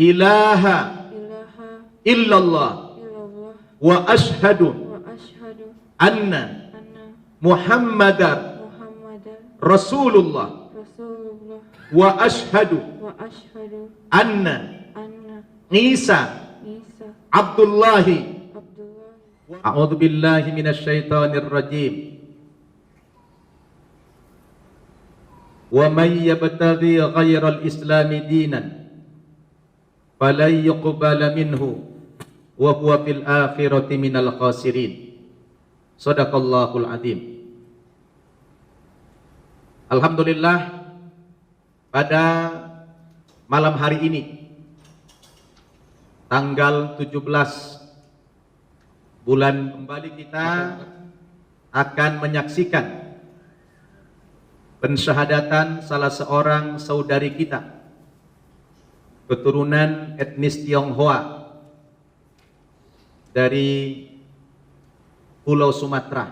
ilaha illallah wa ashhadu anna Muhammadar Rasulullah wa ashhadu anna Isa Abdullahi. A'udzu billahi minasy syaithanir rajim. Wa may yabtaghi ghairal islami dinan falan yuqbala minhu wa huwa fil akhirati minal khasirin. Shadaqallahul azim. Alhamdulillah, pada malam hari ini tanggal 17 bulan kembali kita akan menyaksikan pensyahadatan salah seorang saudari kita keturunan etnis Tionghoa dari Pulau Sumatera,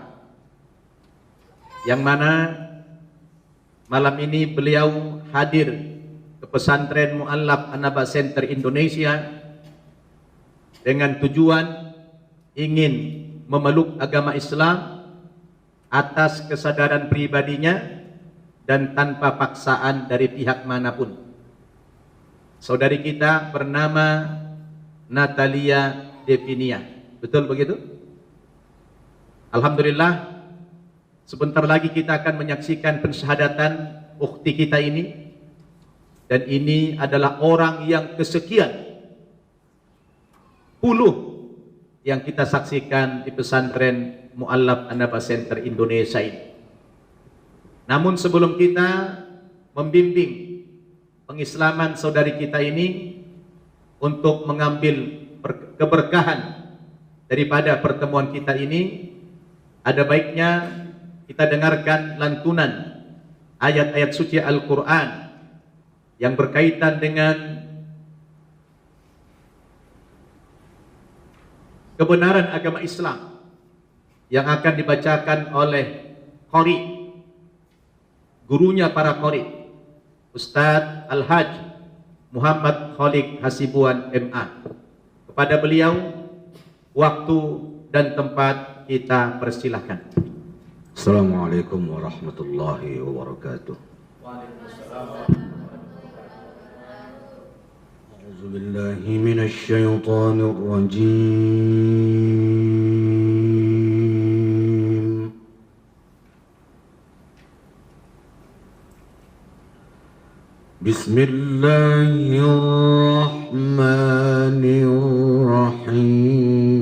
yang mana malam ini beliau hadir ke pesantren Mu'allaf An-Naba Center Indonesia dengan tujuan ingin memeluk agama Islam atas kesadaran pribadinya dan tanpa paksaan dari pihak manapun. Saudari kita bernama Natalia Devinia. Betul begitu? Alhamdulillah, sebentar lagi kita akan menyaksikan pensyahadatan ukhti kita ini, dan ini adalah orang yang kesekian puluh yang kita saksikan di pesantren Mu'allaf An-Naba Center Indonesia ini. Namun sebelum kita membimbing pengislaman saudari kita ini untuk mengambil keberkahan daripada pertemuan kita ini, ada baiknya kita dengarkan lantunan ayat-ayat suci Al-Quran yang berkaitan dengan kebenaran agama Islam yang akan dibacakan oleh qari, gurunya para qari, Ustadz Al-Hajj Muhammad Khaliq Hasibuan MA. Kepada beliau waktu dan tempat kita persilahkan. Assalamualaikum warahmatullahi wabarakatuh. أعوذ بالله من الشيطان الرجيم. بسم الله الرحمن الرحيم.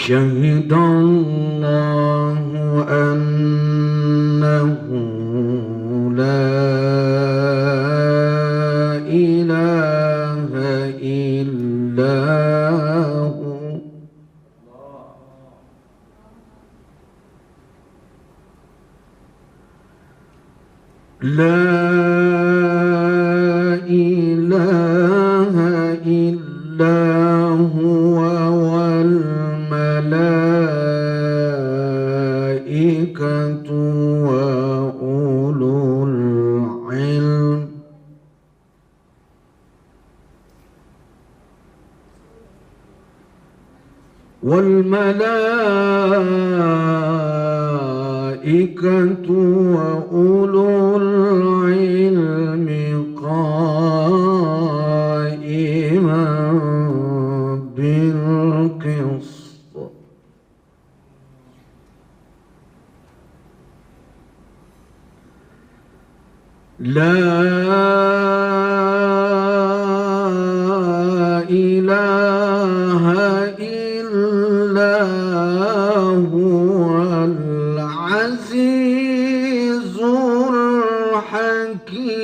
شهد الله أنه لا إله إلا هو لا إله إلا هو والملائكة وأولو العلم وأولو العلم قائما بالقسط. لا إله إلا هو العزيز الحكيم.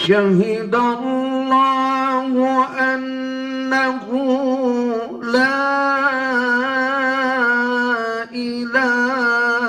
شهد الله أنه لا إله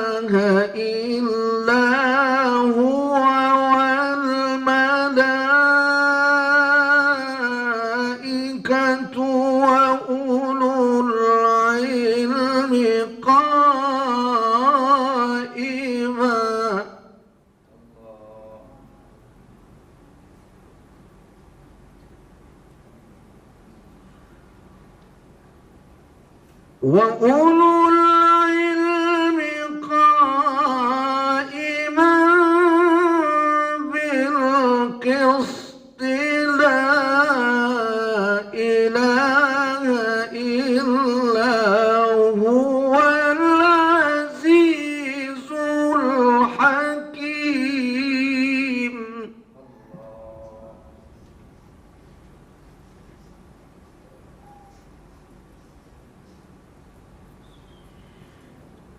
وأولو العلم قائما بالقسط لا إله إلا هو العزيز الحكيم.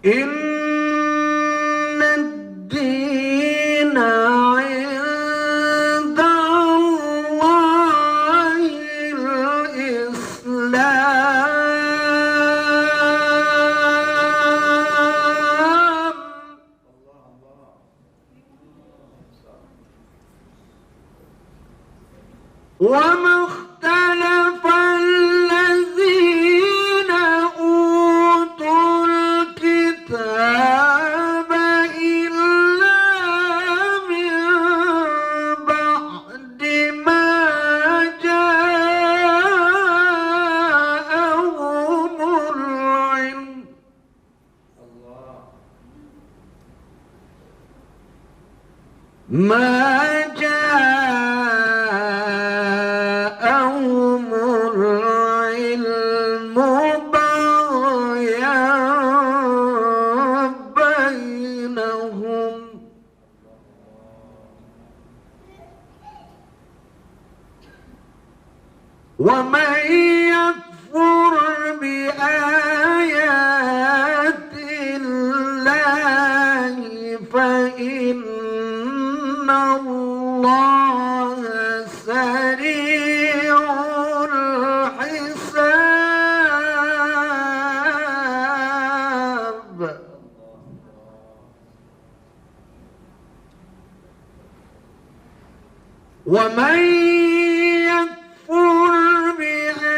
إن الدين عند الله الإسلام وما اختلف الذين أوتوا الكتاب إلا من بعد ما جاءهم العلم ما جاءهم العلم بغيا بينهم ومن يكفر بآيات الله فإن الله سريع الحساب. ومن يكفر بآيات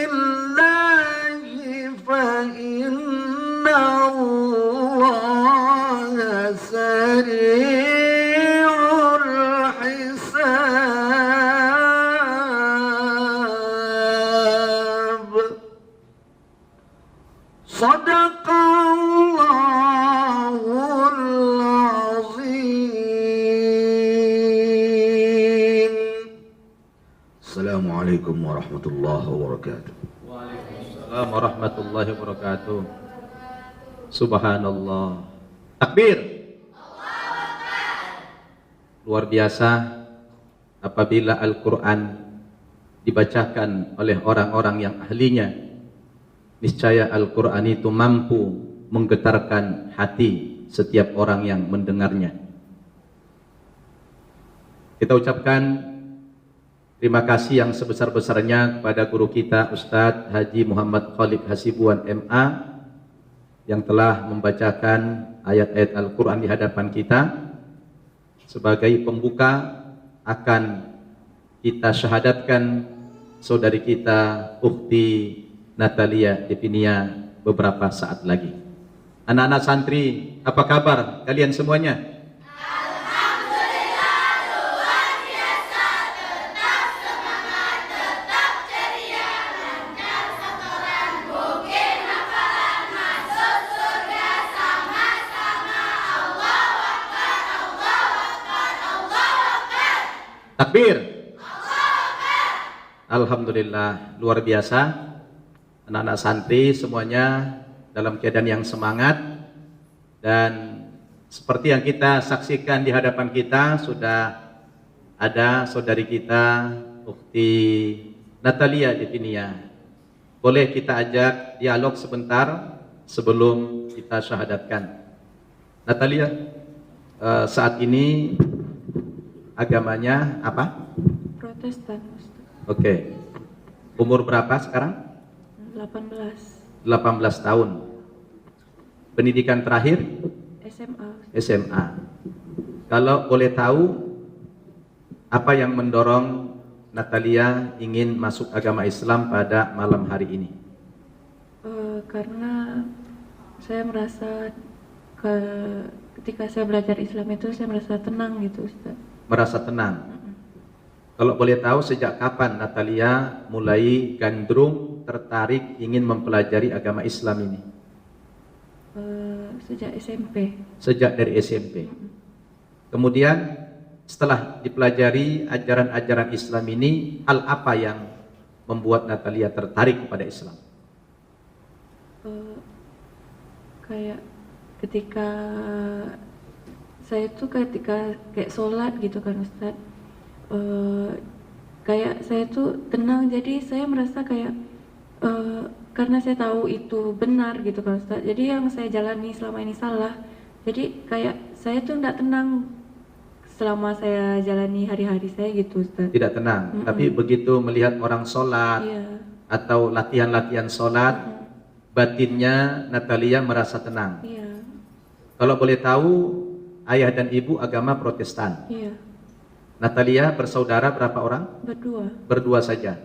الله فإن الله سريع الحساب. صدق الله العظيم. السلام عليكم ورحمة الله وبركاته. Waalaikumsalam warahmatullahi wabarakatuh. Subhanallah. Takbir. Luar biasa apabila Al-Quran dibacakan oleh orang-orang yang ahlinya. Niscaya Al-Quran itu mampu menggetarkan hati setiap orang yang mendengarnya. Kita ucapkan terima kasih yang sebesar-besarnya kepada guru kita Ustadz Haji Muhammad Khalid Hasibuan MA yang telah membacakan ayat-ayat Al-Quran di hadapan kita. Sebagai pembuka akan kita syahadatkan saudari kita Ukhti Natalia Devinia beberapa saat lagi. Anak-anak santri, apa kabar kalian semuanya? Takbir. Alhamdulillah, luar biasa. Anak-anak santri semuanya dalam keadaan yang semangat. Dan seperti yang kita saksikan di hadapan kita, sudah ada saudari kita Ukhti Natalia Devinia. Boleh kita ajak dialog sebentar sebelum kita syahadatkan. Natalia, saat ini agamanya apa? Protestan, Ustaz. Oke. Umur berapa sekarang? 18. 18 tahun. Pendidikan terakhir? SMA. SMA. Kalau boleh tahu, apa yang mendorong Natalia ingin masuk agama Islam pada malam hari ini? Karena saya merasa ketika saya belajar Islam itu saya merasa tenang gitu, Ustaz. Merasa tenang. Kalau boleh tahu, sejak kapan Natalia mulai gandrung tertarik ingin mempelajari agama Islam ini? Sejak SMP. Sejak dari SMP. Kemudian setelah dipelajari ajaran-ajaran Islam ini, hal apa yang membuat Natalia tertarik kepada Islam? Kayak ketika saya tuh kayak sholat gitu kan Ustadz, kayak saya tuh tenang, jadi saya merasa kayak karena saya tahu itu benar gitu kan Ustadz, jadi yang saya jalani selama ini salah, jadi kayak saya tuh nggak tenang selama saya jalani hari-hari saya gitu Ustadz. Tidak tenang, tapi begitu melihat orang sholat atau latihan-latihan sholat, batinnya Natalia merasa tenang. Iya. Kalau boleh tahu, ayah dan ibu agama Protestan. Iya. Natalia bersaudara berapa orang? Berdua. Berdua saja.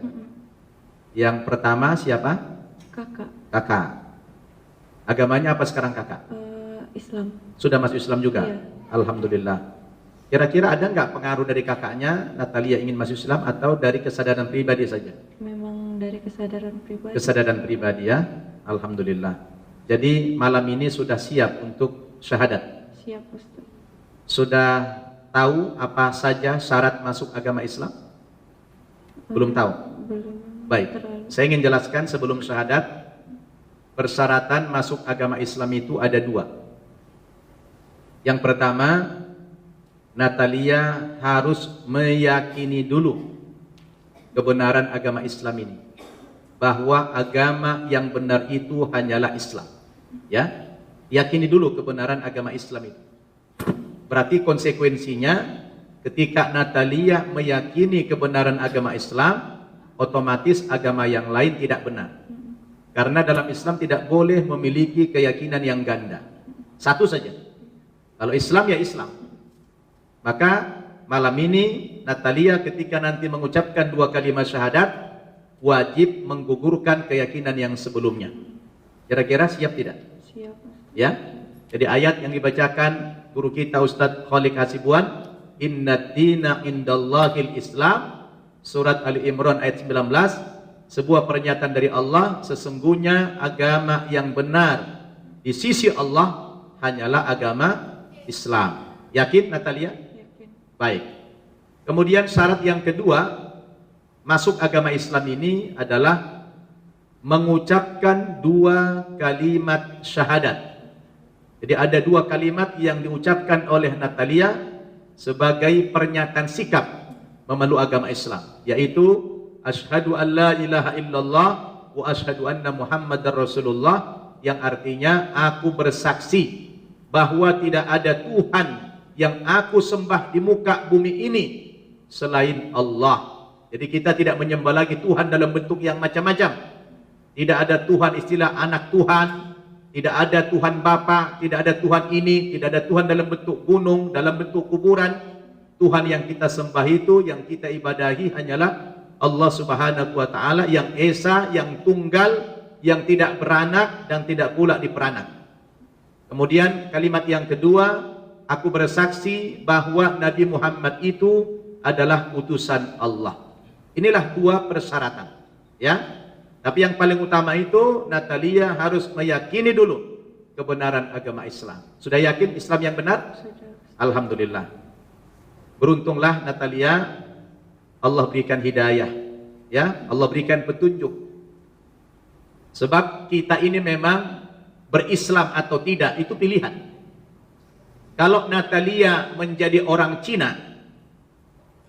Yang pertama siapa? Kakak. Kakak. Agamanya apa sekarang kakak? Islam. Sudah masuk Islam juga? Iya. Alhamdulillah. Kira-kira ada nggak pengaruh dari kakaknya Natalia ingin masuk Islam atau dari kesadaran pribadi saja? Memang dari kesadaran pribadi. Kesadaran pribadi ya. Alhamdulillah. Jadi malam ini sudah siap untuk syahadat? Siap Ustaz. Sudah tahu apa saja syarat masuk agama Islam? Belum tahu? Belum. Baik, Terlalu. saya ingin jelaskan sebelum syahadat, persyaratan masuk agama Islam itu ada dua. Yang pertama, Natalia harus meyakini dulu kebenaran agama Islam ini, bahwa agama yang benar itu hanyalah Islam. Ya, yakini dulu kebenaran agama Islam itu. Berarti konsekuensinya, ketika Natalia meyakini kebenaran agama Islam, otomatis agama yang lain tidak benar. Karena dalam Islam tidak boleh memiliki keyakinan yang ganda. Satu saja. Kalau Islam ya Islam. Maka malam ini Natalia ketika nanti mengucapkan dua kalimat syahadat, wajib menggugurkan keyakinan yang sebelumnya. Kira-kira siap tidak? Siap. Ya. Jadi ayat yang dibacakan guru kita Ustadz Khalid Hasibuan, Inna dina indallahil Islam, surat Ali Imran ayat 19, sebuah pernyataan dari Allah, sesungguhnya agama yang benar di sisi Allah hanyalah agama Islam. Yakin Natalia? Yakin. Baik. Kemudian syarat yang kedua, masuk agama Islam ini adalah mengucapkan dua kalimat syahadat. Jadi ada dua kalimat yang diucapkan oleh Natalia sebagai pernyataan sikap memeluk agama Islam, yaitu asyhadu an la ilaha illallah wa asyhadu anna muhammadar rasulullah, yang artinya aku bersaksi bahwa tidak ada Tuhan yang aku sembah di muka bumi ini selain Allah. Jadi kita tidak menyembah lagi Tuhan dalam bentuk yang macam-macam. Tidak ada Tuhan istilah anak Tuhan, tidak ada Tuhan Bapa, tidak ada Tuhan ini, tidak ada Tuhan dalam bentuk gunung, dalam bentuk kuburan. Tuhan yang kita sembah itu, yang kita ibadahi hanyalah Allah Subhanahu wa Ta'ala, yang esa, yang tunggal, yang tidak beranak dan tidak pula diperanak. Kemudian kalimat yang kedua, aku bersaksi bahwa Nabi Muhammad itu adalah utusan Allah. Inilah dua persyaratan, ya. Tapi yang paling utama itu Natalia harus meyakini dulu kebenaran agama Islam. Sudah yakin Islam yang benar? Sudah. Alhamdulillah. Beruntunglah Natalia, Allah berikan hidayah, ya, Allah berikan petunjuk. Sebab kita ini memang berislam atau tidak itu pilihan. Kalau Natalia menjadi orang Cina,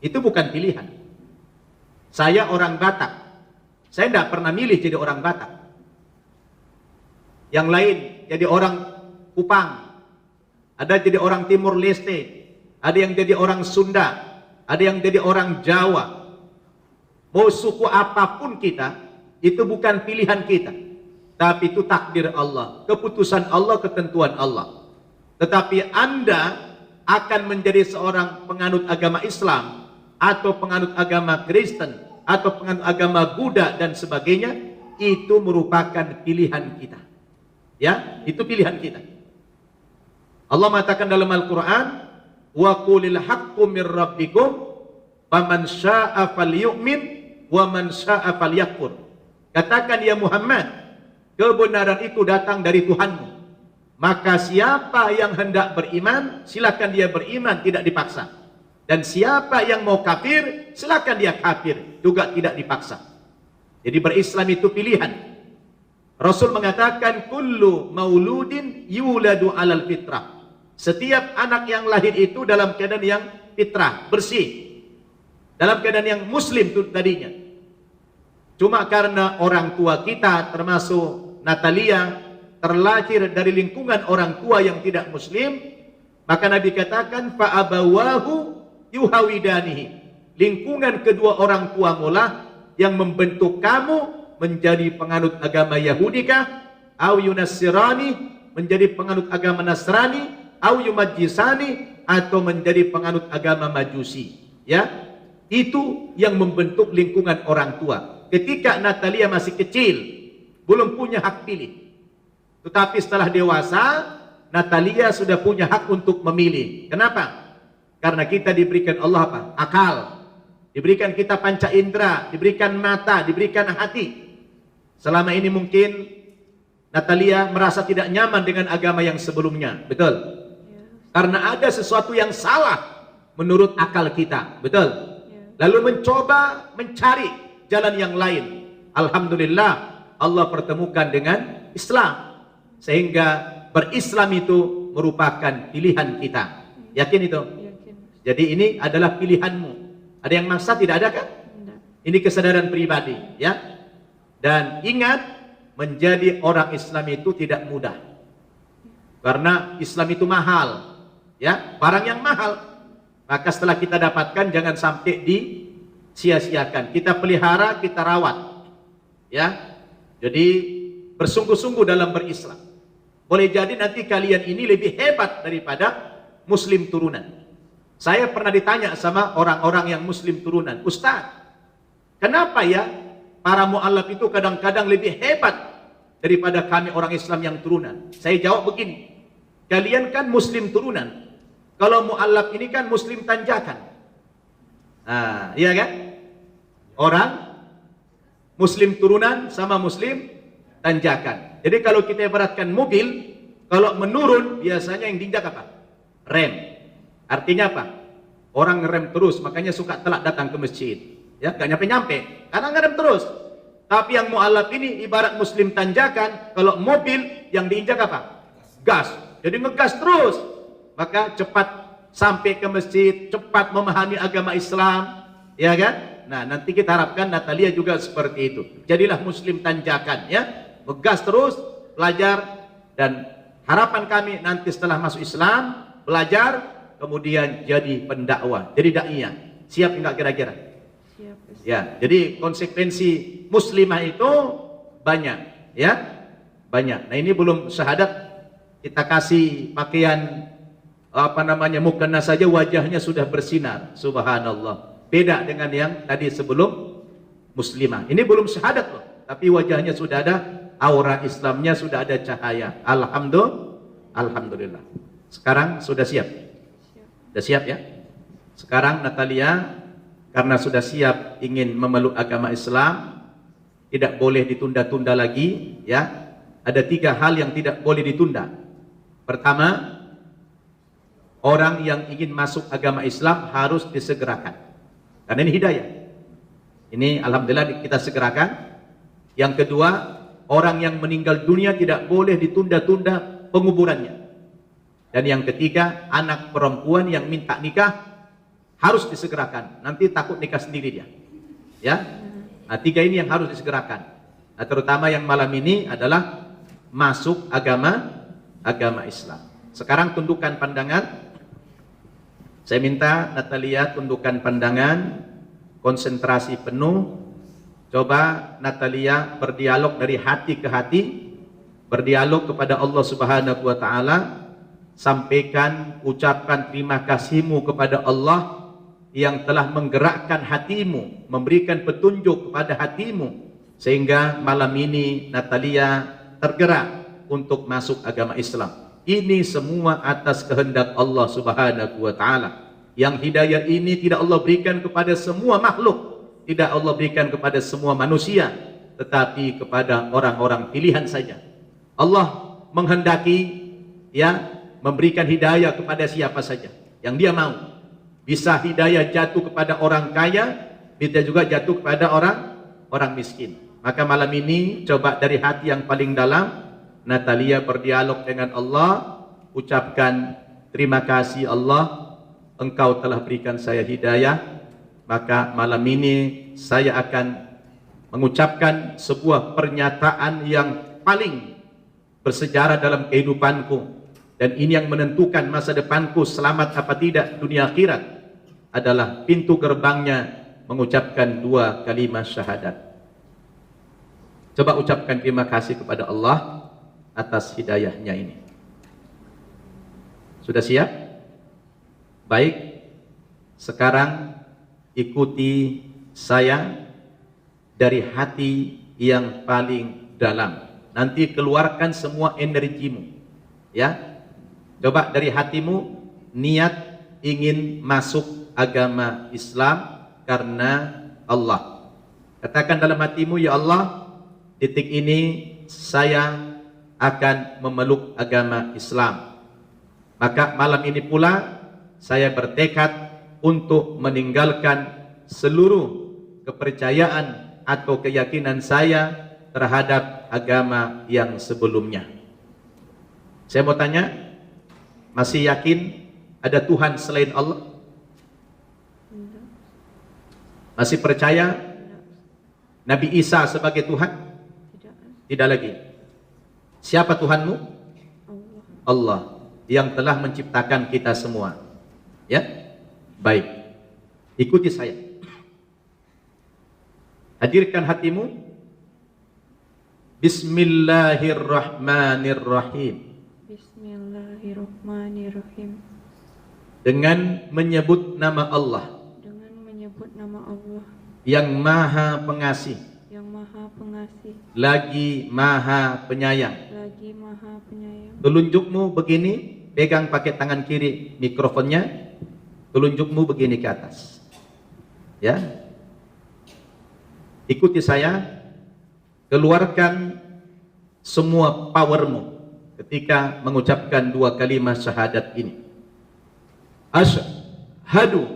itu bukan pilihan. Saya orang Batak, saya tidak pernah milih jadi orang Batak. Yang lain jadi orang Kupang, ada jadi orang Timur Leste, ada yang jadi orang Sunda, ada yang jadi orang Jawa. Mau suku apapun kita, itu bukan pilihan kita, tapi itu takdir Allah, keputusan Allah, ketentuan Allah. Tetapi Anda akan menjadi seorang penganut agama Islam, atau penganut agama Kristen, atau penganut agama Buddha dan sebagainya, itu merupakan pilihan kita. Ya, itu pilihan kita. Allah mengatakan dalam Al-Quran, wa qulil haqqu mir rabbikum faman syaa'a falyu'min wa man syaa'a falyakfur. Katakan ya Muhammad, kebenaran itu datang dari Tuhanmu. Maka siapa yang hendak beriman, silakan dia beriman, tidak dipaksa. Dan siapa yang mau kafir, silakan dia kafir, juga tidak dipaksa. Jadi berislam itu pilihan. Rasul mengatakan kullu mauludin yuladu alal fitrah. Setiap anak yang lahir itu dalam keadaan yang fitrah, bersih. Dalam keadaan yang muslim itu tadinya. Cuma karena orang tua kita termasuk Natalia terlahir dari lingkungan orang tua yang tidak muslim, maka Nabi katakan fa'abawahu yuhawidanihi. Lingkungan kedua orang tua mula yang membentuk kamu menjadi penganut agama Yahudi kah, au yunassirani, menjadi penganut agama Nasrani, au yumajjisani, atau menjadi penganut agama Majusi. Ya, itu yang membentuk lingkungan orang tua. Ketika Natalia masih kecil, belum punya hak pilih. Tetapi setelah dewasa, Natalia sudah punya hak untuk memilih. Kenapa? Karena kita diberikan Allah apa? Akal. Diberikan kita panca indera, diberikan mata, diberikan hati. Selama ini mungkin Natalia merasa tidak nyaman dengan agama yang sebelumnya. Betul? Karena ada sesuatu yang salah menurut akal kita. Betul? Lalu mencoba mencari jalan yang lain. Alhamdulillah Allah pertemukan dengan Islam. Sehingga berislam itu merupakan pilihan kita. Yakin itu? Yakin. Jadi ini adalah pilihanmu. Ada yang maksa? Tidak ada kan? Tidak. Ini kesadaran pribadi, ya. Dan ingat, menjadi orang Islam itu tidak mudah. Karena Islam itu mahal, ya, barang yang mahal. Maka setelah kita dapatkan jangan sampai disia-siakan. Kita pelihara, kita rawat. Ya. Jadi bersungguh-sungguh dalam berislam. Boleh jadi nanti kalian ini lebih hebat daripada muslim turunan. Saya pernah ditanya sama orang-orang yang muslim turunan, Ustaz, kenapa ya para mu'alaf itu kadang-kadang lebih hebat daripada kami orang Islam yang turunan? Saya jawab begini, kalian kan muslim turunan, kalau mu'alaf ini kan muslim tanjakan. Nah, iya kan? Orang muslim turunan sama muslim tanjakan. Jadi kalau kita ibaratkan mobil, kalau menurun biasanya yang diinjak apa? Rem. Artinya apa? Orang ngerem terus, makanya suka telat datang ke masjid. Ya, gak nyampe-nyampe, karena ngerem terus. Tapi yang mu'alaf ini ibarat muslim tanjakan, kalau mobil yang diinjak apa? Gas. Jadi ngegas terus. Maka cepat sampai ke masjid, cepat memahami agama Islam. Ya kan? Nah, nanti kita harapkan Natalia juga seperti itu. Jadilah muslim tanjakan, ya. Ngegas terus, belajar, dan harapan kami nanti setelah masuk Islam, belajar, kemudian jadi pendakwah, jadi dakwah. Siap enggak kira-kira? Siap. Ustaz. Ya, jadi konsekuensi muslimah itu banyak, ya, banyak. Nah ini belum syahadat, kita kasih pakaian apa namanya mukena saja wajahnya sudah bersinar, subhanallah. Beda dengan yang tadi sebelum muslimah. Ini belum syahadat loh, tapi wajahnya sudah ada aura Islamnya, sudah ada cahaya. Alhamdulillah. Sekarang sudah siap? Sudah siap ya? Sekarang Natalia karena sudah siap ingin memeluk agama Islam, tidak boleh ditunda-tunda lagi, ya. Ada 3 hal yang tidak boleh ditunda. Pertama, orang yang ingin masuk agama Islam harus disegerakan. Karena ini hidayah. Ini alhamdulillah kita segerakan. Yang kedua, orang yang meninggal dunia tidak boleh ditunda-tunda penguburannya. Dan yang ketiga, anak perempuan yang minta nikah harus disegerakan. Nanti takut nikah sendiri dia. Ya. Nah, 3 ini yang harus disegerakan. Nah, terutama yang malam ini adalah masuk agama Islam. Sekarang tundukkan pandangan. Saya minta Natalia tundukkan pandangan, konsentrasi penuh. Coba Natalia berdialog dari hati ke hati, berdialog kepada Allah Subhanahu wa taala, sampaikan, ucapkan terima kasihmu kepada Allah yang telah menggerakkan hatimu, memberikan petunjuk kepada hatimu sehingga malam ini Natalia tergerak untuk masuk agama Islam. Ini semua atas kehendak Allah Subhanahu wa taala. Yang hidayah ini tidak Allah berikan kepada semua makhluk, tidak Allah berikan kepada semua manusia, tetapi kepada orang-orang pilihan saja. Allah menghendaki memberikan hidayah kepada siapa saja yang Dia mau. Bisa hidayah jatuh kepada orang kaya, bisa juga jatuh kepada orang miskin. Maka malam ini coba dari hati yang paling dalam Natalia berdialog dengan Allah, ucapkan terima kasih Allah, Engkau telah berikan saya hidayah. Maka malam ini saya akan mengucapkan sebuah pernyataan yang paling bersejarah dalam kehidupanku, dan ini yang menentukan masa depanku selamat apa tidak dunia akhirat, adalah pintu gerbangnya mengucapkan dua kalimat syahadat. Coba ucapkan terima kasih kepada Allah atas hidayahnya ini. Sudah siap? Baik, sekarang ikuti saya dari hati yang paling dalam. Nanti keluarkan semua energimu, ya. Coba dari hatimu niat ingin masuk agama Islam karena Allah. Katakan dalam hatimu, ya Allah, detik ini saya akan memeluk agama Islam. Maka malam ini pula saya bertekad untuk meninggalkan seluruh kepercayaan atau keyakinan saya terhadap agama yang sebelumnya. Saya mau tanya, masih yakin ada Tuhan selain Allah? Masih percaya Nabi Isa sebagai Tuhan? Tidak lagi. Siapa Tuhanmu? Allah yang telah menciptakan kita semua. Ya? Baik. Ikuti saya. Hadirkan hatimu. Bismillahirrahmanirrahim. Bismillahirrahmanirrahim. Dengan menyebut nama Allah. Dengan menyebut nama Allah Yang Maha Pengasih, yang Maha Pengasih, lagi Maha Penyayang. lagi Maha Penyayang. Telunjukmu begini, pegang pakai tangan kiri mikrofonnya. Telunjukmu begini ke atas. Ya. Ikuti saya. Keluarkan semua powermu ketika mengucapkan dua kalimat syahadat ini. Asyhadu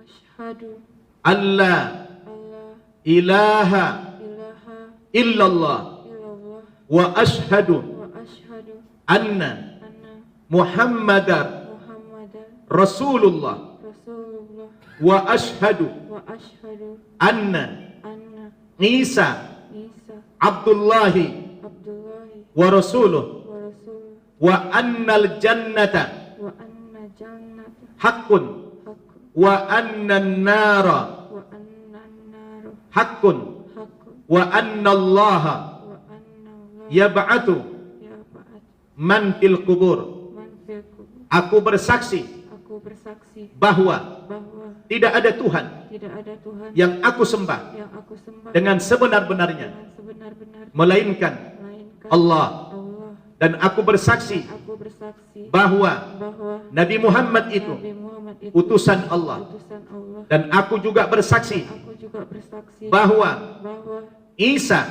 Asyhadu alla alla ilaha ilaha illallah illallah wa asyhadu wa asyhadu anna anna Muhammadar Muhammadan Rasulullah Rasulullah wa asyhadu wa asyhadu anna anna Isa Isa Abdullahi Abdullahi wa rasuluh wa Rasul wa annal jannata wa anna jannata haqqun haqqun wa anna nara wa anna an-nar haqqun haqqun wa anna allaha wa anna Allah yab'atu yab'at man fil kubur. man fil qubur. Aku bersaksi Aku bersaksi bahwa bahwa tidak ada Tuhan tidak ada Tuhan yang aku sembah yang aku sembah dengan sebenar-benarnya dengan sebenar-benarnya melainkan melainkan Allah. Allah. Dan aku bersaksi Aku bersaksi bahwa bahwa Nabi Muhammad itu Nabi Muhammad itu utusan Allah. utusan Allah. Dan aku juga bersaksi Aku juga bersaksi bahwa bahwa Isa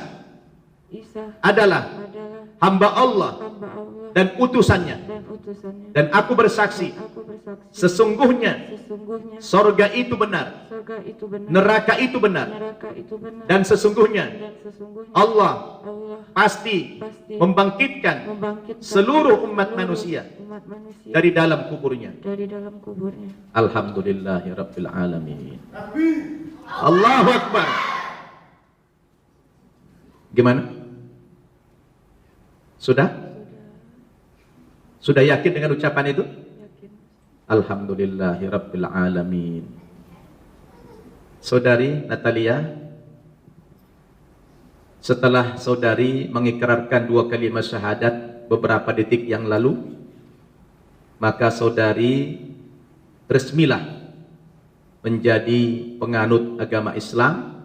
Isa adalah adalah hamba Allah hamba Allah dan utusannya. dan utusannya. Dan aku bersaksi Aku bersaksi sesungguhnya sesungguhnya sorga itu benar, surga itu benar, neraka itu benar, neraka itu benar, dan sesungguhnya dan sesungguhnya Allah Allah pasti pasti membangkitkan membangkitkan seluruh umat seluruh manusia umat manusia dari dalam kuburnya. dari dalam kuburnya. Alhamdulillahi Rabbil Alamin. Allahu Akbar. Gimana? Sudah? Sudah yakin dengan ucapan itu? Yakin. Alhamdulillahi Rabbil Alamin. Saudari Natalia, setelah saudari mengikrarkan dua kalimat syahadat beberapa detik yang lalu, maka saudari resmilah menjadi penganut agama Islam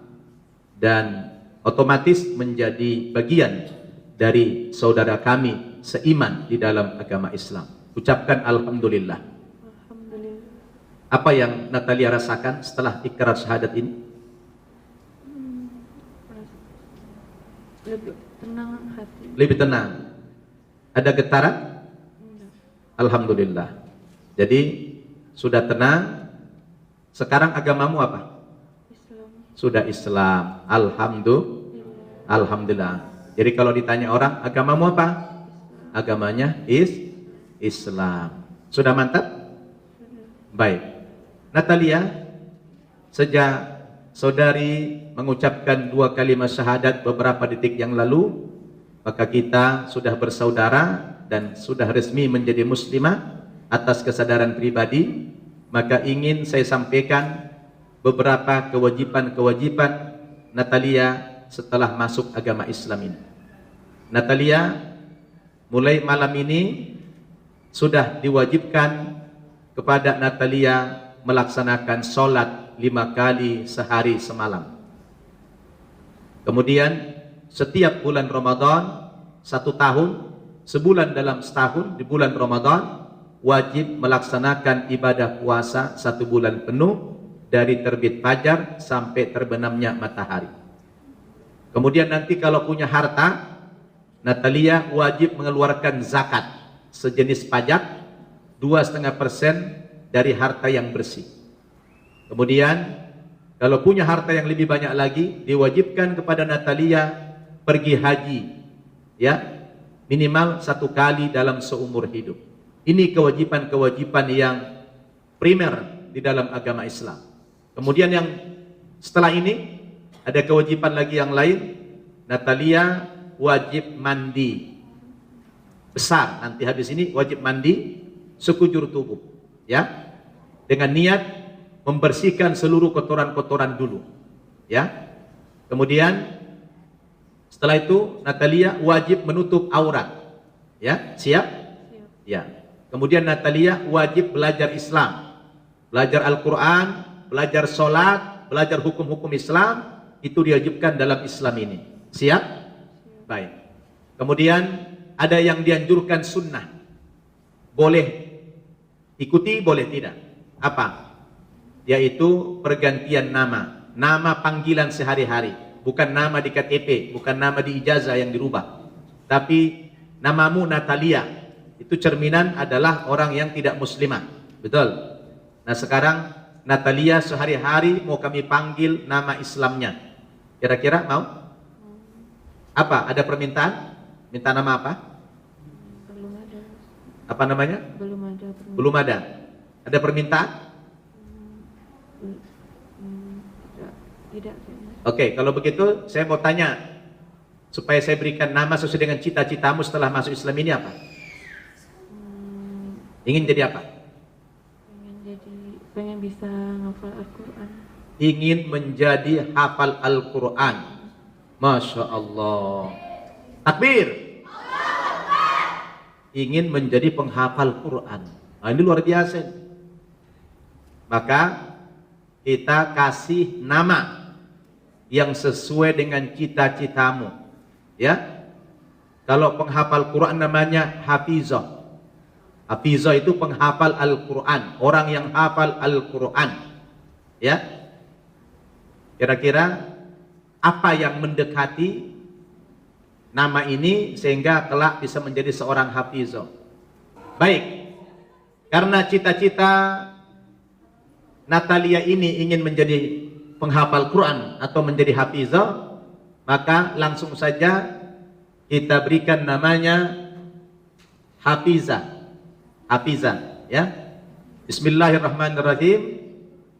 dan otomatis menjadi bagian dari saudara kami seiman di dalam agama Islam. Ucapkan Alhamdulillah. Alhamdulillah. Apa yang Natalia rasakan setelah ikrar syahadat ini? lebih tenang hati. Lebih tenang. Ada getaran? Enggak. Alhamdulillah. Jadi sudah tenang. Sekarang agamamu apa? Islam. Sudah Islam. Alhamdulillah. Jadi kalau ditanya orang, agamamu apa? Agamanya Islam. Sudah mantap? Baik. Natalia, sejak saudari mengucapkan 2 kalimat syahadat beberapa detik yang lalu, maka kita sudah bersaudara dan sudah resmi menjadi muslimah atas kesadaran pribadi. Maka ingin saya sampaikan beberapa kewajiban-kewajiban Natalia setelah masuk agama Islam ini. Natalia, mulai malam ini sudah diwajibkan kepada Natalia melaksanakan sholat 5 kali sehari semalam. Kemudian setiap bulan Ramadan 1 tahun, sebulan dalam setahun di bulan Ramadan wajib melaksanakan ibadah puasa 1 bulan penuh dari terbit fajar sampai terbenamnya matahari. Kemudian nanti kalau punya harta, Natalia wajib mengeluarkan zakat sejenis pajak 2,5% dari harta yang bersih. Kemudian kalau punya harta yang lebih banyak lagi, diwajibkan kepada Natalia pergi haji, ya, minimal 1 kali dalam seumur hidup. Ini kewajiban-kewajiban yang primer di dalam agama Islam. Kemudian yang setelah ini ada kewajiban lagi yang lain. Natalia wajib mandi besar. Nanti habis ini wajib mandi sekujur tubuh, ya, dengan niat membersihkan seluruh kotoran-kotoran dulu, ya. Kemudian setelah itu Natalia wajib menutup aurat, ya. Siap? Ya. Kemudian Natalia wajib belajar Islam, belajar Al-Quran, belajar sholat, belajar hukum-hukum Islam. Itu diwajibkan dalam Islam ini. Siap? Baik. Kemudian ada yang dianjurkan sunnah. Boleh ikuti, boleh tidak. Apa? Yaitu pergantian nama. Nama panggilan sehari-hari. Bukan nama di KTP, bukan nama di ijazah yang dirubah. Tapi namamu Natalia. Itu cerminan adalah orang yang tidak muslimah. Betul? Nah sekarang Natalia sehari-hari mau kami panggil nama Islamnya. Kira-kira mau? Apa? Ada permintaan? Minta nama apa? Belum ada. Apa namanya? Belum ada. Belum ada. Ada permintaan? Tidak. Oke, kalau begitu saya mau tanya supaya saya berikan nama sesuai dengan cita-citamu setelah masuk Islam ini apa? Ingin jadi apa? Pengen bisa ngafal Al-Quran. Ingin menjadi hafal Al-Quran. Masya Allah. Takbir. Ingin menjadi penghafal Quran. Nah, ini luar biasa. Maka kita kasih nama yang sesuai dengan cita-citamu, ya. Kalau penghafal Quran namanya Hafizah. Hafizah itu penghafal Al-Quran, orang yang hafal Al-Quran, ya. Kira-kira apa yang mendekati nama ini sehingga kelak bisa menjadi seorang hafizah? Baik, karena cita-cita Natalia ini ingin menjadi penghafal Quran atau menjadi hafizah, maka langsung saja kita berikan namanya Hafizah. Hafizah, ya. Bismillahirrahmanirrahim.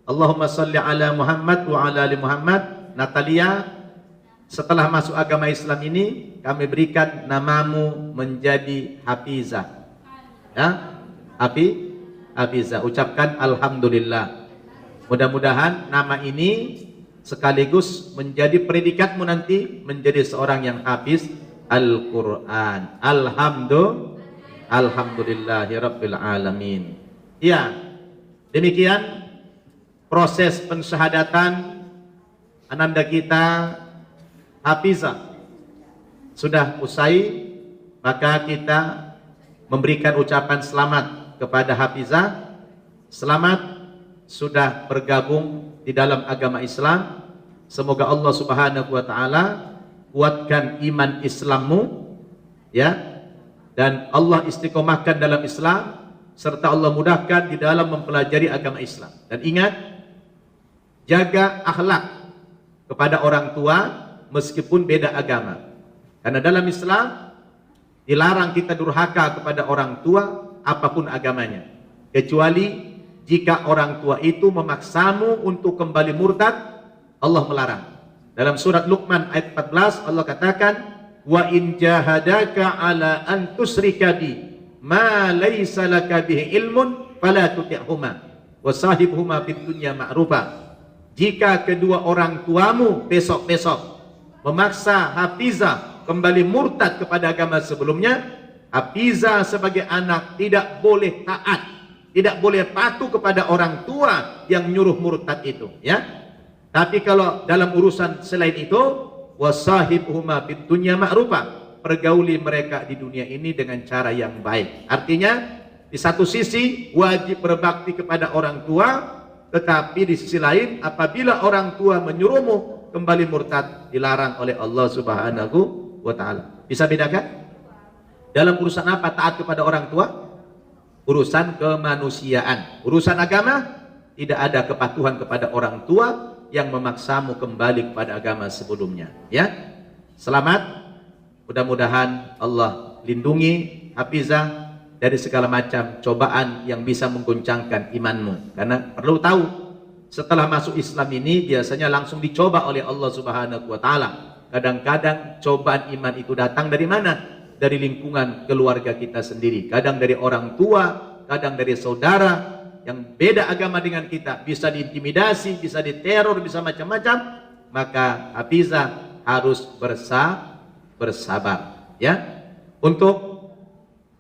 Allahumma salli ala Muhammad wa ala ali Muhammad. Natalia, setelah masuk agama Islam ini kami berikan namamu menjadi Hafizah, ya. Hafizah. Ucapkan alhamdulillah. Mudah-mudahan nama ini sekaligus menjadi predikatmu nanti menjadi seorang yang hafiz Al-Quran. Alhamdulillahirabbil alamin. Ya, demikian proses pensyahadatan ananda kita Hafizah sudah usai. Maka kita memberikan ucapan selamat kepada Hafizah. Selamat sudah bergabung di dalam agama Islam. Semoga Allah Subhanahu wa taala kuatkan iman Islammu, ya, dan Allah istiqomahkan dalam Islam, serta Allah mudahkan di dalam mempelajari agama Islam. Dan ingat, jaga akhlak kepada orang tua meskipun beda agama. Karena dalam Islam dilarang kita durhaka kepada orang tua apapun agamanya, kecuali jika orang tua itu memaksamu untuk kembali murtad, Allah melarang. Dalam surat Luqman ayat 14 Allah katakan, wa in jahadaka ala an tusyrika bi ma laysa laka bihi ilmun fala tuti'huma wa sahibhuma fid dunya ma'rufa. Jika kedua orang tuamu besok-besok memaksa Hafizah kembali murtad kepada agama sebelumnya, Hafizah sebagai anak tidak boleh taat, tidak boleh patuh kepada orang tua yang nyuruh murtad itu, ya. Tapi kalau dalam urusan selain itu, wasahibhuma fid dunya ma'rufa, pergauli mereka di dunia ini dengan cara yang baik. Artinya di satu sisi wajib berbakti kepada orang tua, tetapi di sisi lain apabila orang tua menyuruhmu kembali murtad, dilarang oleh Allah Subhanahu wa taala. Bisa bedakan? Dalam urusan apa taat kepada orang tua? Urusan kemanusiaan. Urusan agama tidak ada kepatuhan kepada orang tua yang memaksamu kembali kepada agama sebelumnya, ya. Selamat, mudah-mudahan Allah lindungi Hafizah dari segala macam cobaan yang bisa mengguncangkan imanmu. Karena perlu tahu, setelah masuk Islam ini biasanya langsung dicoba oleh Allah Subhanahu wa taala. Kadang-kadang cobaan iman itu datang dari mana? Dari lingkungan keluarga kita sendiri, kadang dari orang tua, kadang dari saudara yang beda agama dengan kita, bisa diintimidasi, bisa diteror, bisa macam-macam. Maka Hafizah harus bersabar, ya. Untuk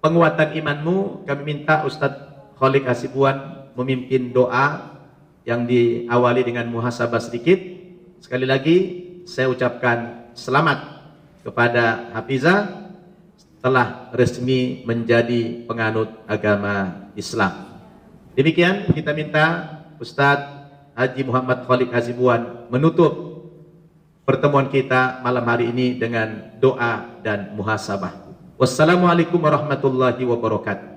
penguatan imanmu, kami minta Ustadz Kholik Hasibuan memimpin doa yang diawali dengan muhasabah sedikit. Sekali lagi saya ucapkan selamat kepada Hafizah telah resmi menjadi penganut agama Islam. Demikian kita minta Ustadz Haji Muhammad Kholik Hasibuan menutup pertemuan kita malam hari ini dengan doa dan muhasabah. Wassalamualaikum warahmatullahi wabarakatuh.